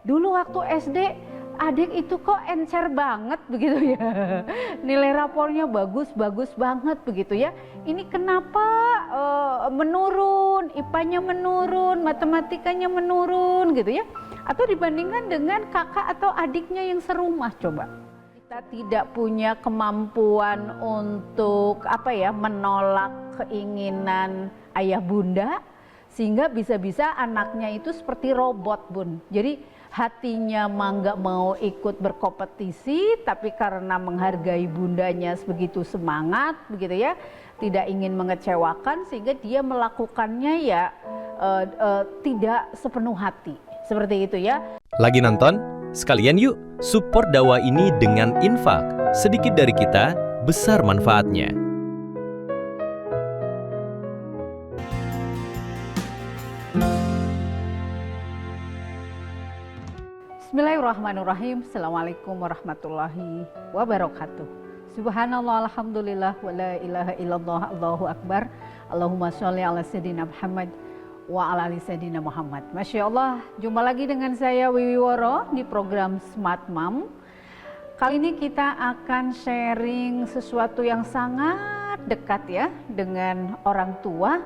dulu waktu SD adik itu kok encer banget begitu ya, nilai rapornya bagus banget begitu ya. Ini kenapa menurun, IPA-nya menurun, matematikanya menurun gitu ya. Atau dibandingkan dengan kakak atau adiknya yang serumah coba. Kita tidak punya kemampuan untuk menolak keinginan ayah bunda, sehingga bisa-bisa anaknya itu seperti robot, Bun. Jadi hatinya nggak mau ikut berkompetisi, tapi karena menghargai bundanya sebegitu semangat begitu ya, tidak ingin mengecewakan, sehingga dia melakukannya tidak sepenuh hati, seperti itu ya. Lagi nonton? Sekalian yuk support dakwah ini dengan infak. Sedikit dari kita, besar manfaatnya. Bismillahirrahmanirrahim. Assalamualaikum warahmatullahi wabarakatuh. Subhanallah, alhamdulillah, wa la ilaha illallah, Allahu akbar. Allahumma sholli ala sayyidina Muhammad wa ala ali sayyidina Muhammad. Masya Allah, jumpa lagi dengan saya Wiwi Woro di program Smart Mom. Kali ini kita akan sharing sesuatu yang sangat dekat ya dengan orang tua.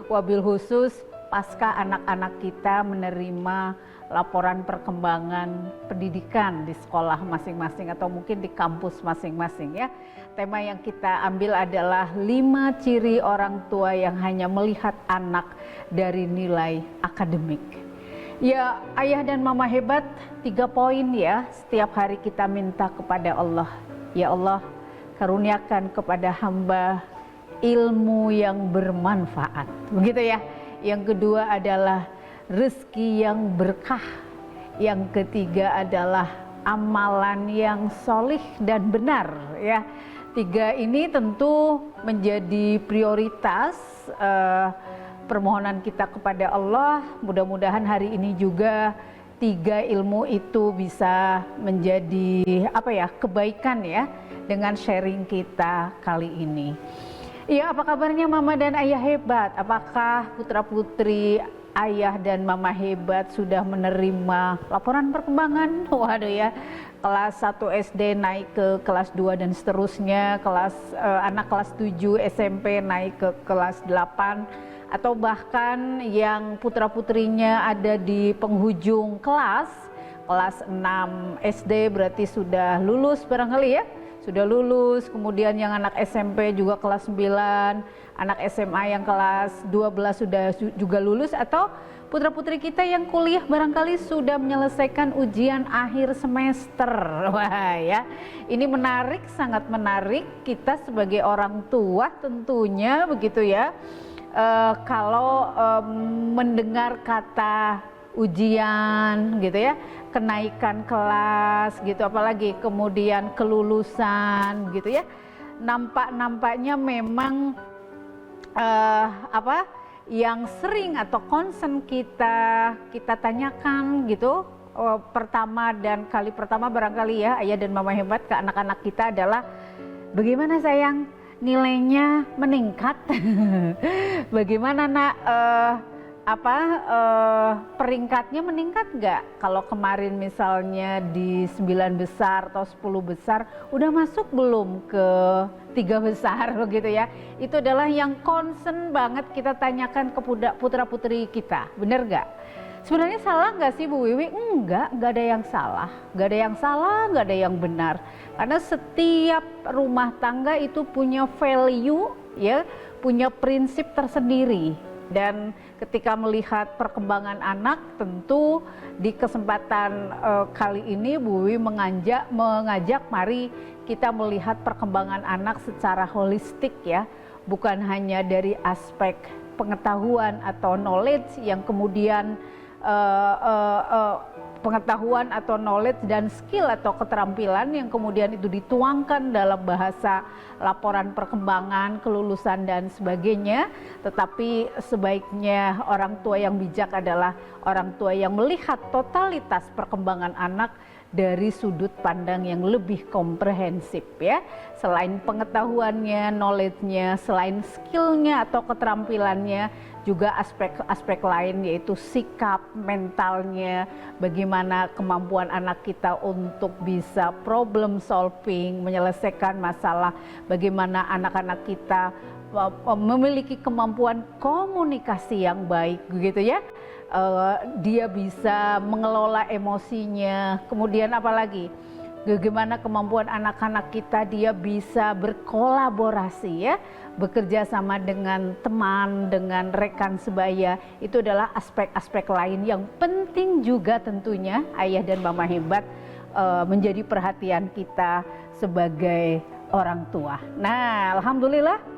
Wabil khusus pasca anak-anak kita menerima laporan perkembangan pendidikan di sekolah masing-masing atau mungkin di kampus masing-masing ya. Tema yang kita ambil adalah 5 ciri orang tua yang hanya melihat anak dari nilai akademik. Ya, ayah dan mama hebat, 3 poin ya. Setiap hari kita minta kepada Allah, ya Allah, karuniakan kepada hamba ilmu yang bermanfaat. Begitu ya. Yang kedua adalah rezeki yang berkah. Yang ketiga adalah amalan yang solih dan benar ya. 3 ini tentu menjadi prioritas permohonan kita kepada Allah. Mudah-mudahan hari ini juga 3 ilmu itu bisa menjadi kebaikan ya dengan sharing kita kali ini. Ya, apa kabarnya mama dan ayah hebat? Apakah putra-putri ayah dan mama hebat sudah menerima laporan perkembangan? Waduh ya, kelas 1 SD naik ke kelas 2 dan seterusnya, anak kelas 7 SMP naik ke kelas 8, atau bahkan yang putra-putrinya ada di penghujung kelas 6 SD berarti sudah lulus barangkali ya. Sudah lulus, kemudian yang anak SMP juga kelas 9, anak SMA yang kelas 12 sudah juga lulus, atau putra-putri kita yang kuliah barangkali sudah menyelesaikan ujian akhir semester. Wah ya, ini menarik, sangat menarik. Kita sebagai orang tua tentunya begitu ya, kalau mendengar kata ujian gitu ya, kenaikan kelas gitu, apalagi kemudian kelulusan gitu ya, nampaknya memang yang sering atau concern kita tanyakan gitu pertama dan kali pertama barangkali ya ayah dan mama hebat ke anak-anak kita adalah, bagaimana sayang nilainya meningkat? Bagaimana nak peringkatnya meningkat nggak? Kalau kemarin misalnya di 9 besar atau 10 besar, udah masuk belum ke 3 besar begitu ya? Itu adalah yang concern banget kita tanyakan ke putra-putri kita, bener nggak? Sebenarnya salah nggak sih Bu Wiwi? Nggak ada yang salah, nggak ada yang salah, nggak ada yang benar. Karena setiap rumah tangga itu punya value ya, punya prinsip tersendiri. Dan ketika melihat perkembangan anak, tentu di kesempatan kali ini Bu Wiwi mengajak mari kita melihat perkembangan anak secara holistik ya, bukan hanya dari aspek pengetahuan atau knowledge yang kemudian pengetahuan atau knowledge dan skill atau keterampilan yang kemudian itu dituangkan dalam bahasa laporan perkembangan, kelulusan dan sebagainya. Tetapi sebaiknya orang tua yang bijak adalah orang tua yang melihat totalitas perkembangan anak dari sudut pandang yang lebih komprehensif ya. Selain pengetahuannya, knowledge-nya, selain skill-nya atau keterampilannya, juga aspek-aspek lain yaitu sikap, mentalnya, bagaimana kemampuan anak kita untuk bisa problem solving, menyelesaikan masalah, bagaimana anak-anak kita memiliki kemampuan komunikasi yang baik gitu ya. Dia bisa mengelola emosinya, kemudian apalagi bagaimana kemampuan anak-anak kita dia bisa berkolaborasi ya, bekerja sama dengan teman, dengan rekan sebaya. Itu adalah aspek-aspek lain yang penting juga tentunya ayah dan mama hebat menjadi perhatian kita sebagai orang tua. Nah, alhamdulillah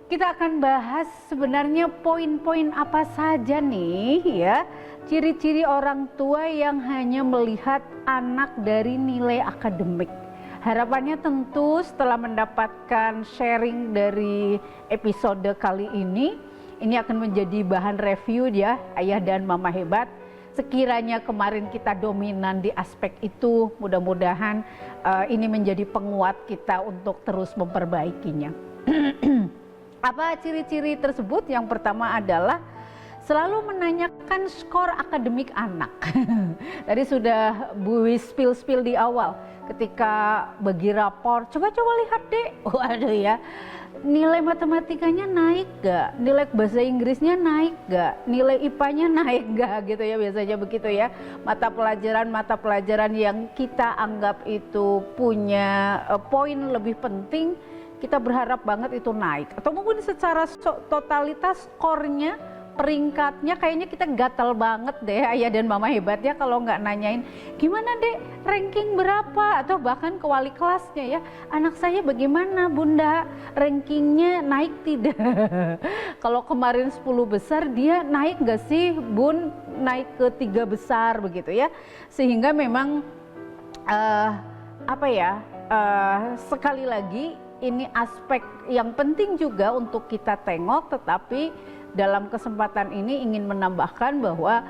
kita akan bahas sebenarnya poin-poin apa saja nih ya, ciri-ciri orang tua yang hanya melihat anak dari nilai akademik. Harapannya tentu setelah mendapatkan sharing dari episode kali ini akan menjadi bahan review ya ayah dan mama hebat. Sekiranya kemarin kita dominan di aspek itu, mudah-mudahan ini menjadi penguat kita untuk terus memperbaikinya. Apa ciri-ciri tersebut? Yang pertama adalah selalu menanyakan skor akademik anak. Tadi sudah Bu spill di awal ketika bagi rapor, coba-coba lihat deh, waduh ya, nilai matematikanya naik gak? Nilai bahasa Inggrisnya naik gak? Nilai IPA-nya naik gak? Gitu ya, biasanya begitu ya. Mata pelajaran yang kita anggap itu punya poin lebih penting, kita berharap banget itu naik. Atau mungkin secara totalitas skornya, peringkatnya kayaknya kita gatal banget deh ayah dan mama hebatnya kalau nggak nanyain gimana deh ranking berapa, atau bahkan ke wali kelasnya ya, anak saya bagaimana bunda, rankingnya naik tidak? Kalau kemarin 10 besar dia naik nggak sih bun, naik ke 3 besar begitu ya. Sehingga memang sekali lagi ini aspek yang penting juga untuk kita tengok, tetapi dalam kesempatan ini ingin menambahkan bahwa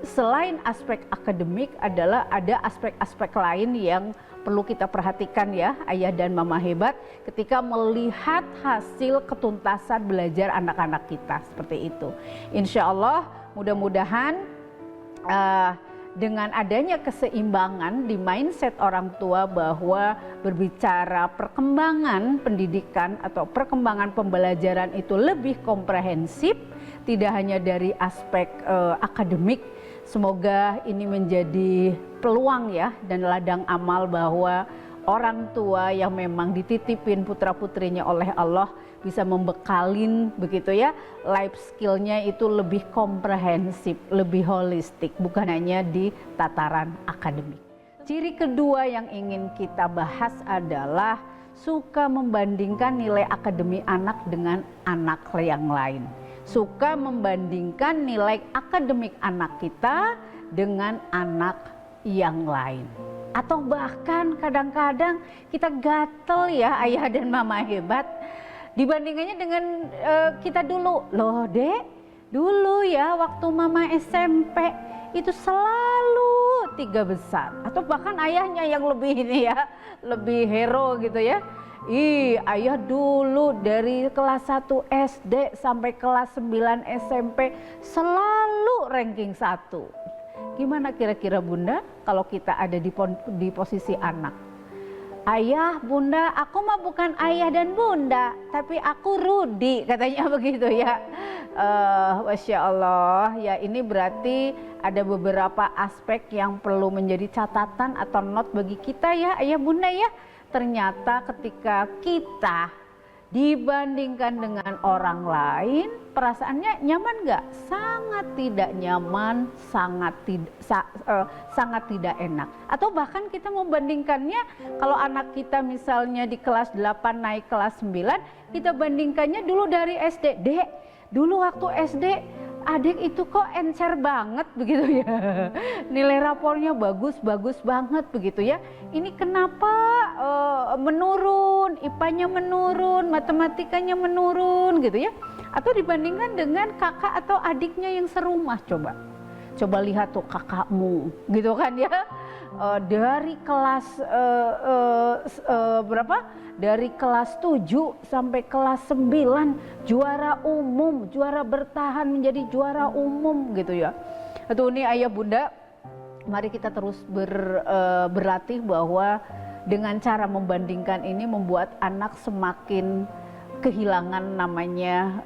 selain aspek akademik adalah ada aspek-aspek lain yang perlu kita perhatikan ya ayah dan mama hebat ketika melihat hasil ketuntasan belajar anak-anak kita seperti itu. Insya Allah mudah-mudahan dengan adanya keseimbangan di mindset orang tua bahwa berbicara perkembangan pendidikan atau perkembangan pembelajaran itu lebih komprehensif, tidak hanya dari aspek akademik. Semoga ini menjadi peluang ya dan ladang amal bahwa orang tua yang memang dititipin putra-putrinya oleh Allah bisa membekalin begitu ya, life skillnya itu lebih komprehensif, lebih holistik, bukan hanya di tataran akademik. Ciri kedua yang ingin kita bahas adalah suka membandingkan nilai akademik anak dengan anak yang lain. Suka membandingkan nilai akademik anak kita dengan anak yang lain. Atau bahkan kadang-kadang kita gatel ya ayah dan mama hebat, dibandingkannya dengan kita dulu. Loh dek, dulu ya waktu mama SMP itu selalu 3 besar. Atau bahkan ayahnya yang lebih ini ya, lebih hero gitu ya. Ayah dulu dari kelas 1 SD sampai kelas 9 SMP selalu ranking 1. Gimana kira-kira bunda kalau kita ada di posisi anak? Ayah, bunda, aku mah bukan ayah dan bunda, tapi aku Rudi, katanya begitu ya. Masya Allah, ya ini berarti ada beberapa aspek yang perlu menjadi catatan atau note bagi kita ya, ayah bunda ya. Ternyata ketika kita dibandingkan dengan orang lain, perasaannya nyaman nggak? Sangat tidak nyaman, sangat tidak enak. Atau bahkan kita membandingkannya, kalau anak kita misalnya di kelas 8 naik kelas 9, kita bandingkannya dulu dari SD. Dek, dulu waktu SD adik itu kok encer banget begitu ya, nilai rapornya bagus banget begitu ya. Ini kenapa menurun, IPA-nya menurun, matematikanya menurun gitu ya. Atau dibandingkan dengan kakak atau adiknya yang serumah, coba coba lihat tuh kakakmu, gitu kan ya. Dari kelas berapa? Dari kelas 7 sampai kelas 9 juara umum, juara bertahan menjadi juara umum gitu ya. Itu nih ayah bunda, mari kita terus berlatih bahwa dengan cara membandingkan ini membuat anak semakin kehilangan namanya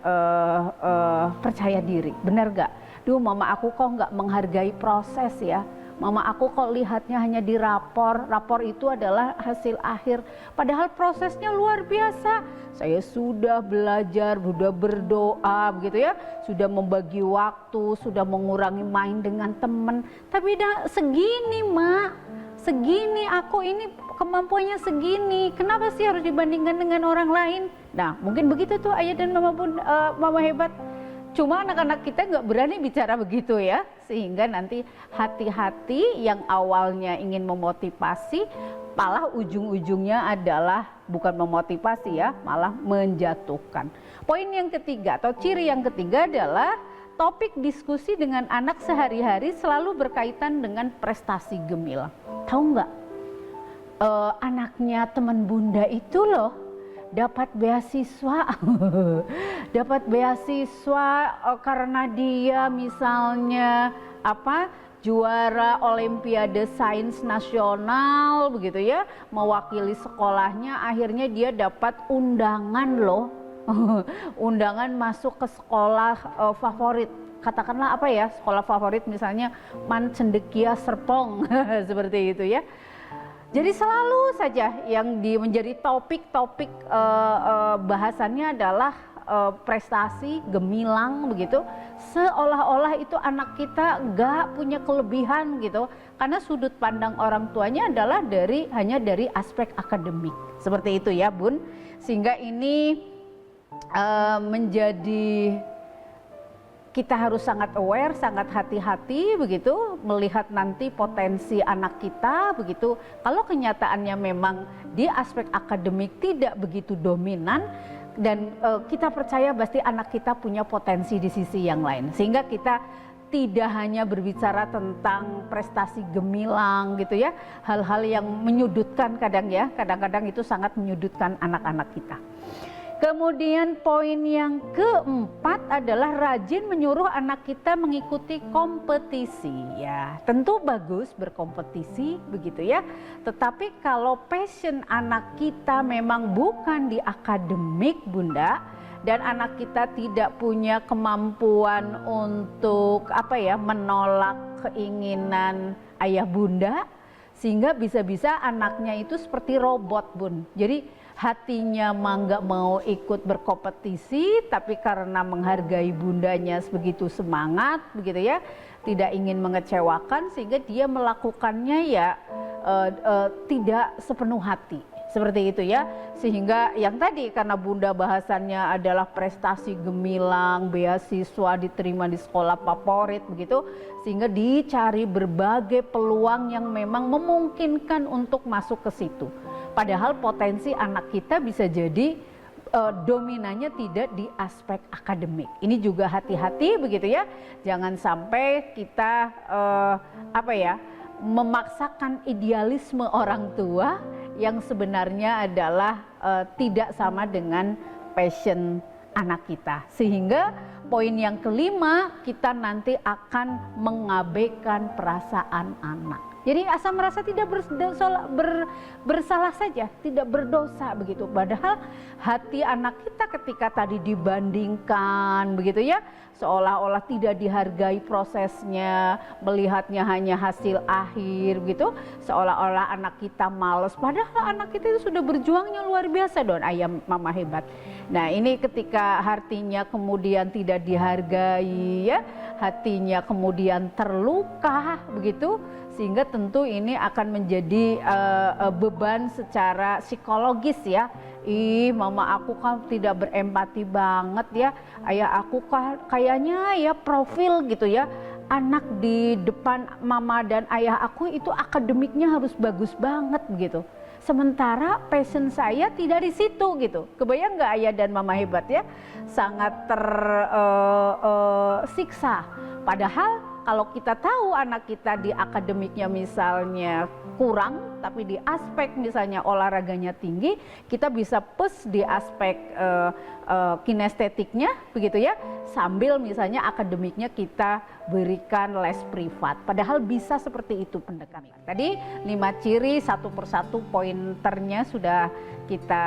percaya diri. Benar gak? Duh, mama aku kok nggak menghargai proses ya. Mama aku kok lihatnya hanya di rapor. Rapor itu adalah hasil akhir. Padahal prosesnya luar biasa. Saya sudah belajar, sudah berdoa begitu ya. Sudah membagi waktu, sudah mengurangi main dengan teman. Tapi dah segini mak, segini aku ini kemampuannya segini. Kenapa sih harus dibandingkan dengan orang lain? Nah mungkin begitu tuh ayah dan mama hebat. Cuma anak-anak kita nggak berani bicara begitu ya, sehingga nanti hati-hati yang awalnya ingin memotivasi, malah ujung-ujungnya adalah bukan memotivasi ya, malah menjatuhkan. Poin yang ketiga atau ciri yang ketiga adalah topik diskusi dengan anak sehari-hari selalu berkaitan dengan prestasi gemilang. Tahu nggak? Anaknya teman bunda itu loh dapat beasiswa karena dia misalnya juara Olimpiade Sains Nasional begitu ya, mewakili sekolahnya, akhirnya dia dapat undangan loh undangan masuk ke sekolah favorit, katakanlah sekolah favorit misalnya Man Cendekia Serpong seperti itu ya. Jadi selalu saja yang menjadi topik-topik bahasannya adalah prestasi gemilang begitu, seolah-olah itu anak kita gak punya kelebihan gitu, karena sudut pandang orang tuanya adalah hanya dari aspek akademik seperti itu ya bun, sehingga ini menjadi kita harus sangat aware, sangat hati-hati begitu melihat nanti potensi anak kita begitu. Kalau kenyataannya memang di aspek akademik tidak begitu dominan dan kita percaya pasti anak kita punya potensi di sisi yang lain. Sehingga kita tidak hanya berbicara tentang prestasi gemilang gitu ya, hal-hal yang menyudutkan kadang-kadang itu sangat menyudutkan anak-anak kita. Kemudian poin yang keempat adalah rajin menyuruh anak kita mengikuti kompetisi ya. Tentu bagus berkompetisi begitu ya. Tetapi kalau passion anak kita memang bukan di akademik bunda, dan anak kita tidak punya kemampuan untuk menolak keinginan ayah bunda, sehingga bisa-bisa anaknya itu seperti robot bun. Jadi hatinya nggak mau ikut berkompetisi, tapi karena menghargai bundanya begitu semangat begitu ya, tidak ingin mengecewakan, sehingga dia melakukannya ya tidak sepenuh hati seperti itu ya. Sehingga yang tadi karena bunda bahasannya adalah prestasi gemilang, beasiswa, diterima di sekolah favorit begitu, sehingga dicari berbagai peluang yang memang memungkinkan untuk masuk ke situ. Padahal potensi anak kita bisa jadi dominannya tidak di aspek akademik. Ini juga hati-hati begitu ya. Jangan sampai kita memaksakan idealisme orang tua yang sebenarnya adalah tidak sama dengan passion anak kita. Sehingga poin yang kelima, kita nanti akan mengabaikan perasaan anak. Jadi asal merasa tidak bersalah saja, tidak berdosa begitu. Padahal hati anak kita ketika tadi dibandingkan begitu ya, seolah-olah tidak dihargai prosesnya, melihatnya hanya hasil akhir gitu, seolah-olah anak kita malas. Padahal anak kita itu sudah berjuangnya luar biasa dong, ayah mama hebat. Nah ini ketika hatinya kemudian tidak dihargai ya, hatinya kemudian terluka begitu, sehingga tentu ini akan menjadi beban secara psikologis ya. Mama aku kan tidak berempati banget ya, ayah aku kayaknya ya profil gitu ya, anak di depan mama dan ayah aku itu akademiknya harus bagus banget begitu. Sementara passion saya tidak di situ gitu. Kebayang nggak ayah dan mama hebat ya? Sangat tersiksa. Padahal kalau kita tahu anak kita di akademiknya misalnya kurang, tapi di aspek misalnya olahraganya tinggi, kita bisa push di aspek kinestetiknya, begitu ya, sambil misalnya akademiknya kita berikan les privat. Padahal bisa seperti itu pendekatan. Tadi 5 ciri satu persatu pointernya sudah kita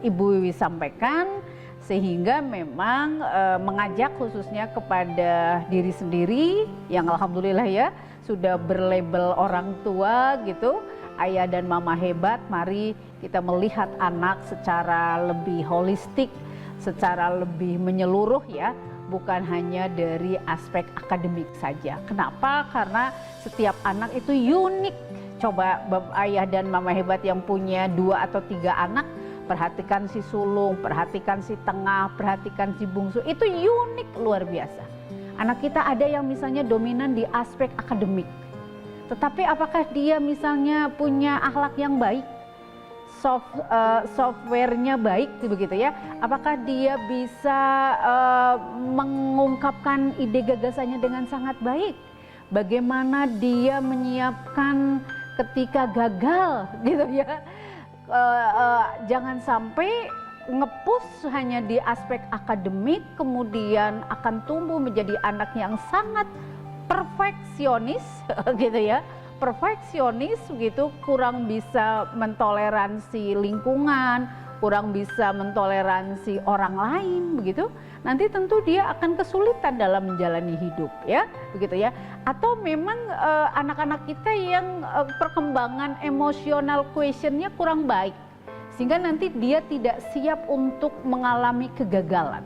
Ibu Wiwi sampaikan. Sehingga memang mengajak khususnya kepada diri sendiri yang alhamdulillah ya sudah berlabel orang tua gitu, ayah dan mama hebat. Mari kita melihat anak secara lebih holistik, secara lebih menyeluruh ya, bukan hanya dari aspek akademik saja. Kenapa? Karena setiap anak itu unik. Coba ayah dan mama hebat yang punya 2 atau 3 anak, perhatikan si sulung, perhatikan si tengah, perhatikan si bungsu, itu unik luar biasa. Anak kita ada yang misalnya dominan di aspek akademik, tetapi apakah dia misalnya punya akhlak yang baik, softwarenya baik, begitu ya? Apakah dia bisa mengungkapkan ide gagasannya dengan sangat baik? Bagaimana dia menyiapkan ketika gagal, gitu ya? Jangan sampai nge-push hanya di aspek akademik, kemudian akan tumbuh menjadi anak yang sangat perfeksionis, gitu ya, perfeksionis begitu, kurang bisa mentoleransi lingkungan, kurang bisa mentoleransi orang lain, begitu. Nanti tentu dia akan kesulitan dalam menjalani hidup, ya, begitu ya. Atau memang anak-anak kita yang perkembangan emosional quotient-nya kurang baik, sehingga nanti dia tidak siap untuk mengalami kegagalan,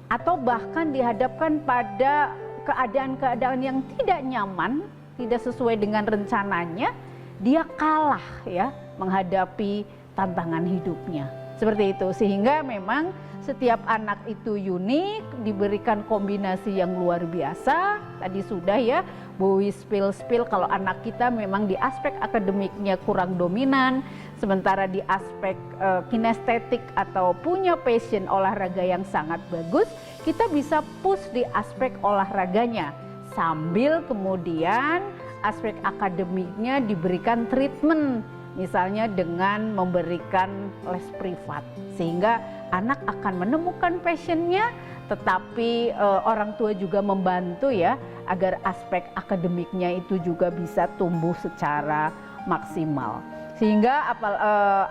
atau bahkan dihadapkan pada keadaan-keadaan yang tidak nyaman, tidak sesuai dengan rencananya, dia kalah ya menghadapi tantangan hidupnya. Seperti itu, sehingga memang setiap anak itu unik, diberikan kombinasi yang luar biasa. Tadi sudah ya, Bu Wiwi spill kalau anak kita memang di aspek akademiknya kurang dominan, sementara di aspek kinestetik atau punya passion olahraga yang sangat bagus, kita bisa push di aspek olahraganya, sambil kemudian aspek akademiknya diberikan treatment, misalnya dengan memberikan les privat, sehingga anak akan menemukan passionnya, tetapi orang tua juga membantu ya agar aspek akademiknya itu juga bisa tumbuh secara maksimal. Sehingga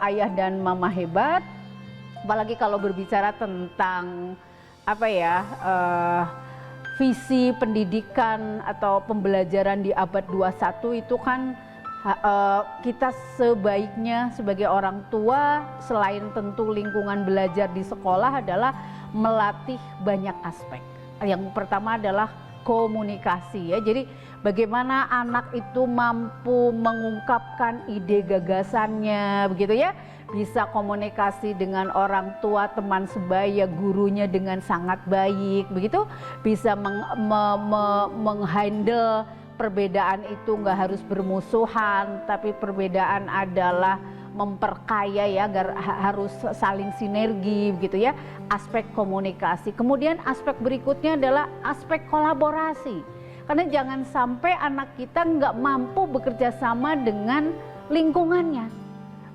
ayah dan mama hebat, apalagi kalau berbicara tentang visi pendidikan atau pembelajaran di abad 21 itu kan kita sebaiknya sebagai orang tua, selain tentu lingkungan belajar di sekolah, adalah melatih banyak aspek. Yang pertama adalah komunikasi ya. Jadi bagaimana anak itu mampu mengungkapkan ide gagasannya, begitu ya. Bisa komunikasi dengan orang tua, teman sebaya, gurunya dengan sangat baik, begitu. Bisa menghandle perbedaan itu, nggak harus bermusuhan, tapi perbedaan adalah memperkaya ya, agar harus saling sinergi, begitu ya. Aspek komunikasi. Kemudian aspek berikutnya adalah aspek kolaborasi. Karena jangan sampai anak kita nggak mampu bekerja sama dengan lingkungannya.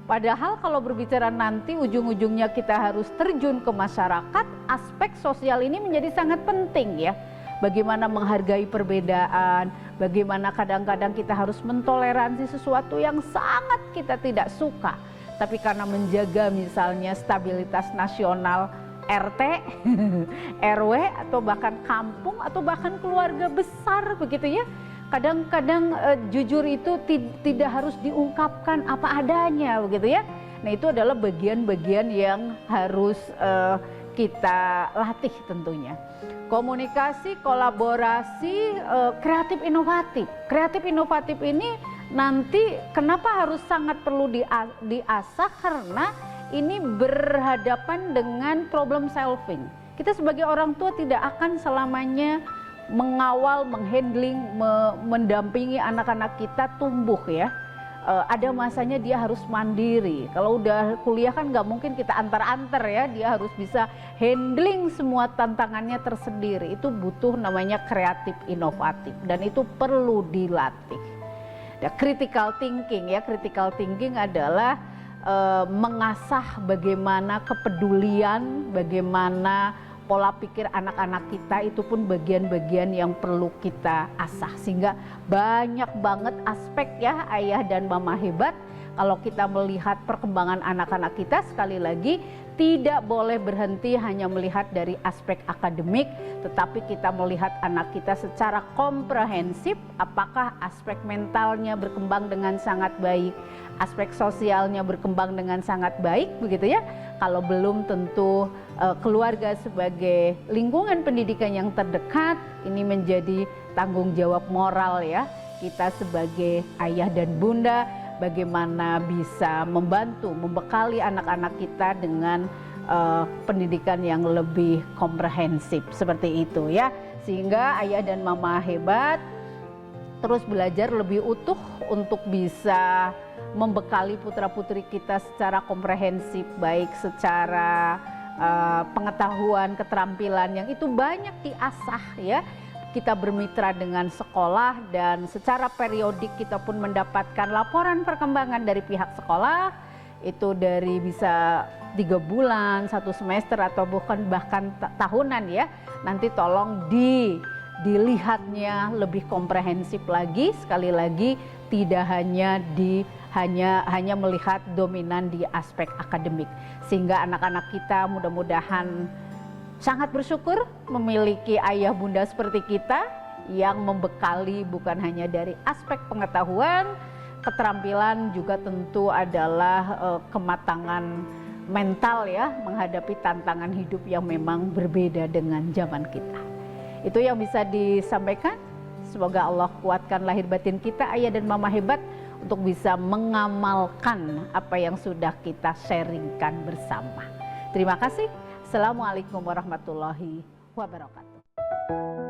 Padahal kalau berbicara nanti ujung-ujungnya kita harus terjun ke masyarakat, aspek sosial ini menjadi sangat penting ya. Bagaimana menghargai perbedaan, bagaimana kadang-kadang kita harus mentoleransi sesuatu yang sangat kita tidak suka. Tapi karena menjaga misalnya stabilitas nasional RT, RW, atau bahkan kampung, atau bahkan keluarga besar, begitu ya. Kadang-kadang jujur itu tidak harus diungkapkan apa adanya, begitu ya. Nah, itu adalah bagian-bagian yang harus kita latih tentunya. Komunikasi, kolaborasi, kreatif inovatif. Kreatif inovatif ini nanti kenapa harus sangat perlu diasah, karena ini berhadapan dengan problem solving. Kita sebagai orang tua tidak akan selamanya mengawal, menghandling, mendampingi anak-anak kita tumbuh ya. ada masanya dia harus mandiri. Kalau udah kuliah kan nggak mungkin kita antar-antar ya, dia harus bisa handling semua tantangannya tersendiri. Itu butuh namanya kreatif inovatif dan itu perlu dilatih. Critical thinking ya, critical thinking adalah mengasah bagaimana kepedulian, bagaimana pola pikir anak-anak kita, itu pun bagian-bagian yang perlu kita asah. Sehingga banyak banget aspek ya ayah dan mama hebat. Kalau kita melihat perkembangan anak-anak kita, sekali lagi tidak boleh berhenti hanya melihat dari aspek akademik, tetapi kita melihat anak kita secara komprehensif, apakah aspek mentalnya berkembang dengan sangat baik, aspek sosialnya berkembang dengan sangat baik, begitu ya. Kalau belum, tentu keluarga sebagai lingkungan pendidikan yang terdekat, ini menjadi tanggung jawab moral ya, kita sebagai ayah dan bunda, bagaimana bisa membantu, membekali anak-anak kita dengan pendidikan yang lebih komprehensif seperti itu ya. Sehingga ayah dan mama hebat terus belajar lebih utuh untuk bisa membekali putra-putri kita secara komprehensif, baik secara pengetahuan, keterampilan yang itu banyak diasah ya. Kita bermitra dengan sekolah dan secara periodik kita pun mendapatkan laporan perkembangan dari pihak sekolah, itu dari bisa 3 bulan, 1 semester atau bahkan tahunan ya. Nanti tolong dilihatnya lebih komprehensif lagi, sekali lagi tidak hanya hanya melihat dominan di aspek akademik, sehingga anak-anak kita mudah-mudahan sangat bersyukur memiliki ayah bunda seperti kita yang membekali bukan hanya dari aspek pengetahuan, keterampilan, juga tentu adalah kematangan mental ya, menghadapi tantangan hidup yang memang berbeda dengan zaman kita. Itu yang bisa disampaikan. Semoga Allah kuatkan lahir batin kita ayah dan mama hebat untuk bisa mengamalkan apa yang sudah kita sharingkan bersama. Terima kasih. Assalamualaikum warahmatullahi wabarakatuh.